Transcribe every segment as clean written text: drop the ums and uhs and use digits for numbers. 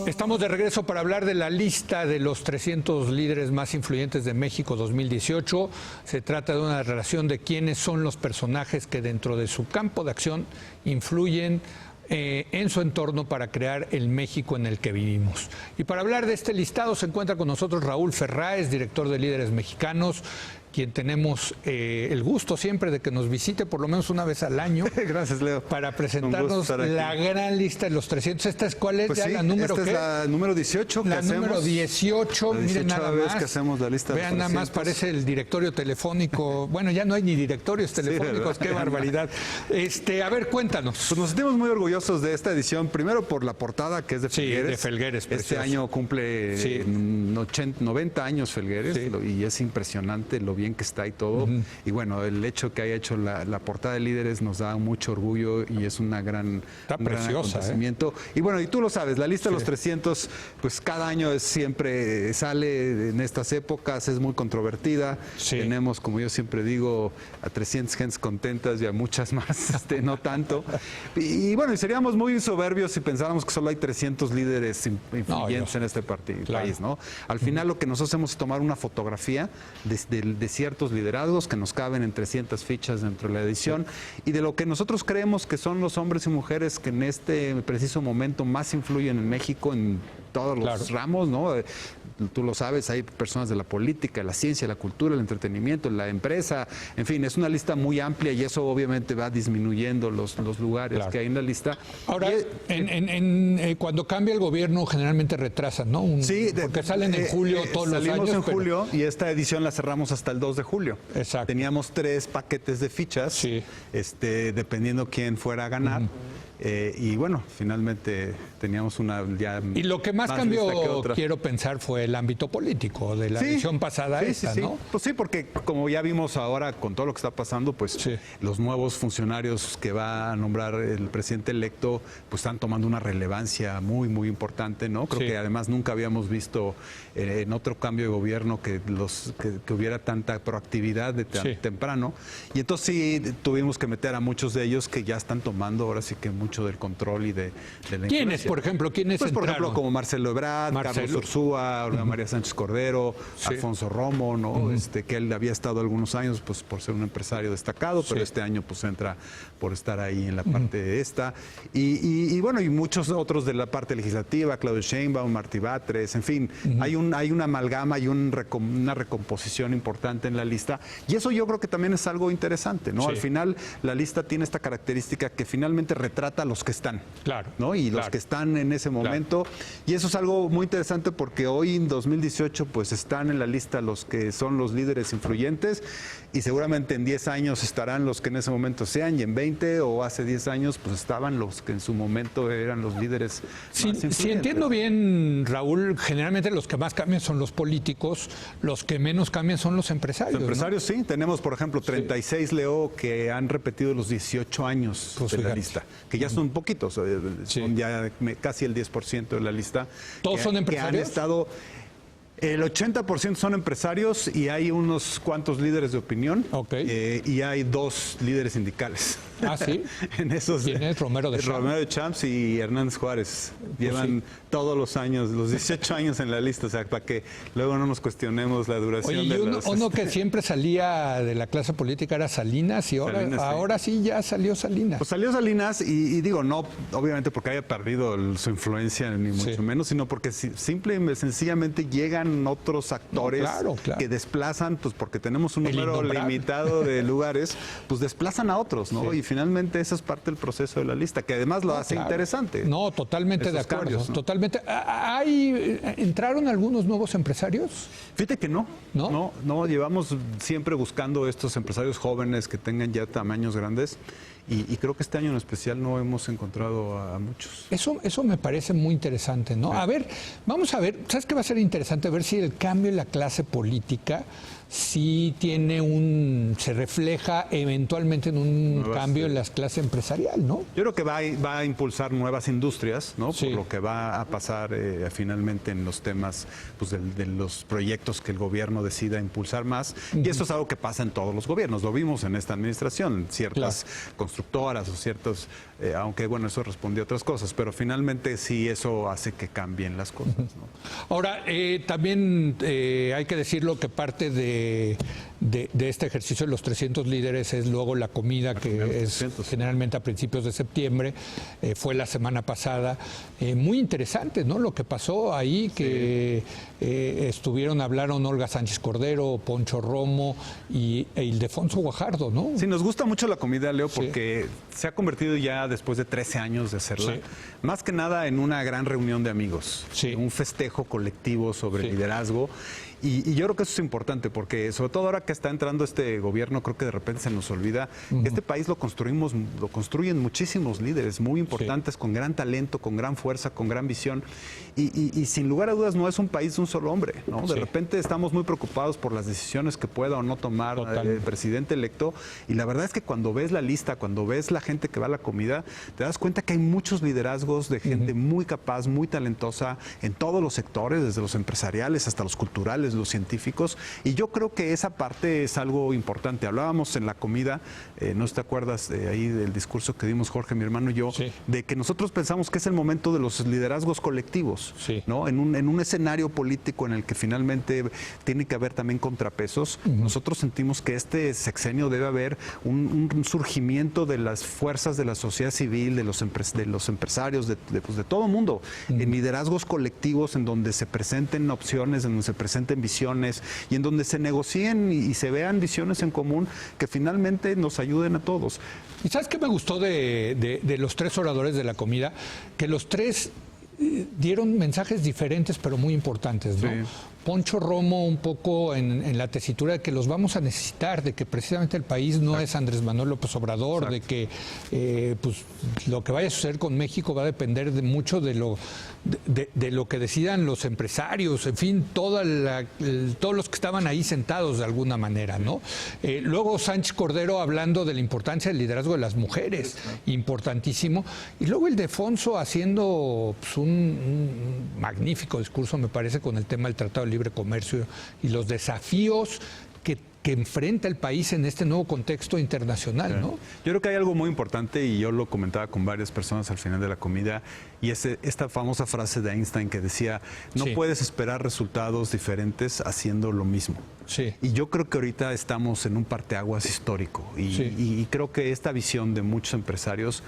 Estamos de regreso para hablar de la lista de los 300 líderes más influyentes de México 2018. Se trata de una relación de quiénes son los personajes que dentro de su campo de acción influyen en su entorno para crear el México en el que vivimos. Y para hablar de este listado se encuentra con nosotros Raúl Ferráez, director de Líderes Mexicanos, quien tenemos el gusto siempre de que nos visite por lo menos una vez al año. Gracias, Leo. Para presentarnos la gran lista de los 300. ¿Esta es cuál es? Pues ¿Ya sí, la número esta qué? es la número 18 que la hacemos. Número 18, miren nada vez más. que hacemos la lista de Vean, los 300. nada más parece el directorio telefónico. Bueno, ya no hay ni directorios telefónicos, qué barbaridad. A ver, cuéntanos. Pues nos sentimos muy orgullosos de esta edición, primero por la portada, que es de Felgueres. Sí, de Felgueres, Este precioso. año cumple 90 años Felgueres, y es impresionante lo bien que está y todo. Y bueno, el hecho que haya hecho la portada de Líderes nos da mucho orgullo y es una gran, está un preciosa, gran acontecimiento. Y bueno, y tú lo sabes, la lista de los 300, pues cada año siempre sale en estas épocas, es muy controvertida. Sí. Tenemos, como yo siempre digo, a 300 gentes contentas y a muchas más, no tanto. Y bueno, y seríamos muy soberbios si pensáramos que solo hay 300 líderes influyentes en este país, ¿no? Al final lo que nosotros hacemos es tomar una fotografía de ciertos liderazgos que nos caben en 300 fichas dentro de la edición y de lo que nosotros creemos que son los hombres y mujeres que en este preciso momento más influyen en México en todos los ramos, ¿no? Tú lo sabes, hay personas de la política, la ciencia, la cultura, el entretenimiento, la empresa, en fin, es una lista muy amplia y eso obviamente va disminuyendo los lugares que hay en la lista. Ahora, cuando cambia el gobierno generalmente retrasan, ¿no? Porque salen en julio todos los años. Salimos en julio y esta edición la cerramos hasta el 2 de julio. Exacto. Teníamos 3 paquetes de fichas, dependiendo quién fuera a ganar. Y bueno, finalmente teníamos una ya. Y lo que más cambió, quiero pensar, fue el ámbito político de la edición pasada ¿no? Pues sí, porque como ya vimos ahora con todo lo que está pasando, pues los nuevos funcionarios que va a nombrar el presidente electo, pues están tomando una relevancia muy, muy importante, ¿no? Creo que además nunca habíamos visto en otro cambio de gobierno que hubiera tanta proactividad de tan temprano. Y entonces sí tuvimos que meter a muchos de ellos que ya están tomando ahora sí que mucho del control y de la influencia. ¿Quiénes, por ejemplo? ¿Quiénes pues, por entraron? ejemplo, como Marcelo Ebrard, Carlos Ursúa, Olga María Sánchez Cordero, Alfonso Romo, ¿no? Que él había estado algunos años pues por ser un empresario destacado, pero este año pues entra por estar ahí en la parte de esta. Y bueno, y muchos otros de la parte legislativa, Claudio Sheinbaum, Martí Batres, en fin, hay una amalgama y una recomposición importante en la lista. Y eso yo creo que también es algo interesante, ¿no? Al final, la lista tiene esta característica que finalmente retrata a los que están, ¿no? Y los que están en ese momento. Y eso es algo muy interesante porque hoy en 2018 pues están en la lista los que son los líderes influyentes y seguramente en 10 años estarán los que en ese momento sean y en 20 o hace 10 años pues estaban los que en su momento eran los líderes más influyentes. Si entiendo bien, Raúl, generalmente los que más cambian son los políticos, los que menos cambian son los empresarios. Los empresarios, sí. Tenemos, por ejemplo, 36, Leo, que han repetido los 18 años de la lista, que ya son poquitos, son ya casi el 10% de la lista. ¿Todos son empresarios? Que han estado... El 80% son empresarios y hay unos cuantos líderes de opinión y hay 2 líderes sindicales. ¿Ah, sí? En esos, ¿Quién es? Romero de Champs y Hernández Juárez. Llevan todos los años, los 18 años en la lista, o sea, para que luego no nos cuestionemos la duración de los... Uno que siempre salía de la clase política era Salinas y ahora sí ya salió Salinas. Pues salió Salinas y digo, no obviamente porque haya perdido su influencia ni mucho menos, sino porque simple y sencillamente llegan otros actores que desplazan, pues porque tenemos un número limitado de lugares, pues desplazan a otros, ¿no? Y finalmente esa es parte del proceso de la lista, que además lo hace interesante. No, totalmente de acuerdo. Cambios, ¿no? Totalmente. ¿Entraron algunos nuevos empresarios? Fíjate que no, llevamos siempre buscando estos empresarios jóvenes que tengan ya tamaños grandes. Y creo que este año en especial no hemos encontrado a muchos. Eso me parece muy interesante, ¿no? A ver, vamos a ver, ¿sabes qué va a ser interesante? Ver si el cambio en la clase política sí se refleja eventualmente en un cambio en la clase empresarial, ¿no? Yo creo que va a impulsar nuevas industrias, ¿no? Sí. Por lo que va a pasar finalmente en los temas pues, de los proyectos que el gobierno decida impulsar más. Y eso es algo que pasa en todos los gobiernos. Lo vimos en esta administración, ciertas constructoras o ciertos, aunque bueno, eso respondió a otras cosas, pero finalmente sí eso hace que cambien las cosas, ¿no? Ahora, también hay que decirlo que parte de este ejercicio de los 300 líderes es luego la comida, que es generalmente a principios de septiembre, fue la semana pasada. Muy interesante, ¿no? Lo que pasó ahí, que hablaron Olga Sánchez Cordero, Poncho Romo e Ildefonso Guajardo, ¿no? Sí, nos gusta mucho la comida, Leo, porque se ha convertido ya después de 13 años de hacerla, más que nada en una gran reunión de amigos, un festejo colectivo sobre liderazgo. Y yo creo que eso es importante porque sobre todo ahora que está entrando este gobierno, creo que de repente se nos olvida que este país lo construyen muchísimos líderes muy importantes, con gran talento, con gran fuerza, con gran visión. Y sin lugar a dudas no es un país de un solo hombre, ¿no? De repente estamos muy preocupados por las decisiones que pueda o no tomar el presidente electo. Y la verdad es que cuando ves la lista, cuando ves la gente que va a la comida, te das cuenta que hay muchos liderazgos de gente muy capaz, muy talentosa en todos los sectores, desde los empresariales hasta los culturales, los científicos, y yo creo que esa parte es algo importante. Hablábamos en la comida, no te acuerdas ahí del discurso que dimos Jorge, mi hermano y yo, de que nosotros pensamos que es el momento de los liderazgos colectivos, ¿no? En un escenario político en el que finalmente tiene que haber también contrapesos. Nosotros sentimos que este sexenio debe haber un surgimiento de las fuerzas de la sociedad civil, de los empresarios, de todo el mundo, en liderazgos colectivos en donde se presenten opciones, en donde se presenten visiones y en donde se negocien y se vean visiones en común que finalmente nos ayuden a todos. ¿Y sabes qué me gustó de los tres oradores de la comida? Que los tres dieron mensajes diferentes pero muy importantes, ¿no? Poncho Romo un poco en la tesitura de que los vamos a necesitar, de que precisamente el país no es Andrés Manuel López Obrador, de que pues, lo que vaya a suceder con México va a depender de mucho de lo que decidan los empresarios, en fin, todos los que estaban ahí sentados de alguna manera, ¿no? Luego Sánchez Cordero hablando de la importancia del liderazgo de las mujeres, importantísimo, y luego Ildefonso haciendo pues, un magnífico discurso, me parece, con el tema del Tratado de Libre Comercio y los desafíos que enfrenta el país en este nuevo contexto internacional, ¿no? Yo creo que hay algo muy importante y yo lo comentaba con varias personas al final de la comida y es esta famosa frase de Einstein que decía, no puedes esperar resultados diferentes haciendo lo mismo. Y yo creo que ahorita estamos en un parteaguas histórico y creo que esta visión de muchos empresarios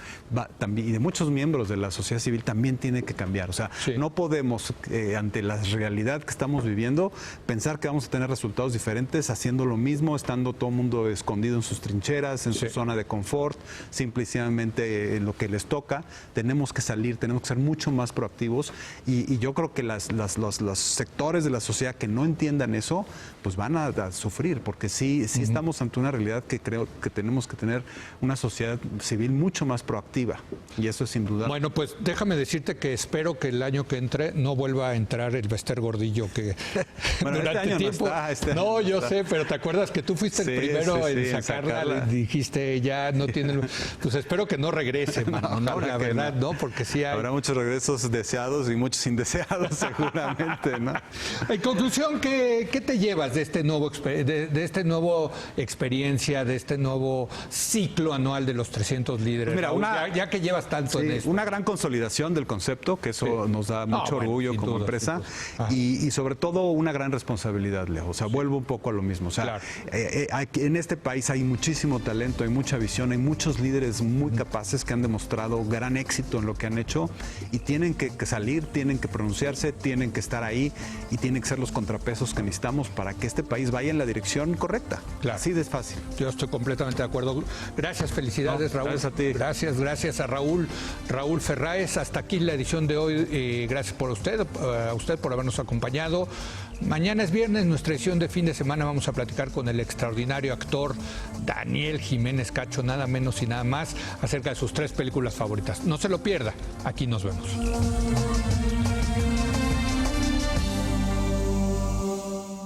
también, y de muchos miembros de la sociedad civil también tiene que cambiar. O sea, no podemos, ante la realidad que estamos viviendo, pensar que vamos a tener resultados diferentes haciendo lo mismo, estando todo el mundo escondido en sus trincheras, en su zona de confort, simplemente en lo que les toca. Tenemos que salir, tenemos que ser mucho más proactivos y yo creo que los sectores de la sociedad que no entiendan eso, pues van a sufrir, porque sí estamos ante una realidad que creo que tenemos que tener una sociedad civil mucho más proactiva y eso es sin duda. Bueno, pues déjame decirte que espero que el año que entre no vuelva a entrar el Bester Gordillo que bueno, durante este año tiempo no, yo sé, pero te acuerdas que tú fuiste el primero en sacarla, dijiste ya no tiene, pues espero que no regrese, mano, la verdad, ¿no? Porque sí habrá muchos regresos deseados y muchos indeseados seguramente, ¿no? En conclusión, ¿qué te llevas de este nuevo experiencia, de este nuevo ciclo anual de los 300 líderes? Mira, ya que llevas tanto en esto. Una gran consolidación del concepto, que eso nos da mucho orgullo como empresa, y sobre todo una gran responsabilidad, Leo. O sea, vuelvo un poco a lo mismo. O sea, en este país hay muchísimo talento, hay mucha visión, hay muchos líderes muy capaces que han demostrado gran éxito en lo que han hecho y tienen que salir, tienen que pronunciarse, tienen que estar ahí y tienen que ser los contrapesos que necesitamos para que este país vaya en la dirección correcta. Así de fácil. Yo estoy completamente de acuerdo. Gracias, felicidades, Raúl. Gracias a ti. Gracias a Raúl Ferráez. Hasta aquí la edición de hoy. Gracias a usted por habernos acompañado. Mañana es viernes, nuestra edición de fin de semana. Vamos a platicar con el extraordinario actor Daniel Jiménez Cacho, nada menos y nada más, acerca de sus 3 películas favoritas. No se lo pierda. Aquí nos vemos.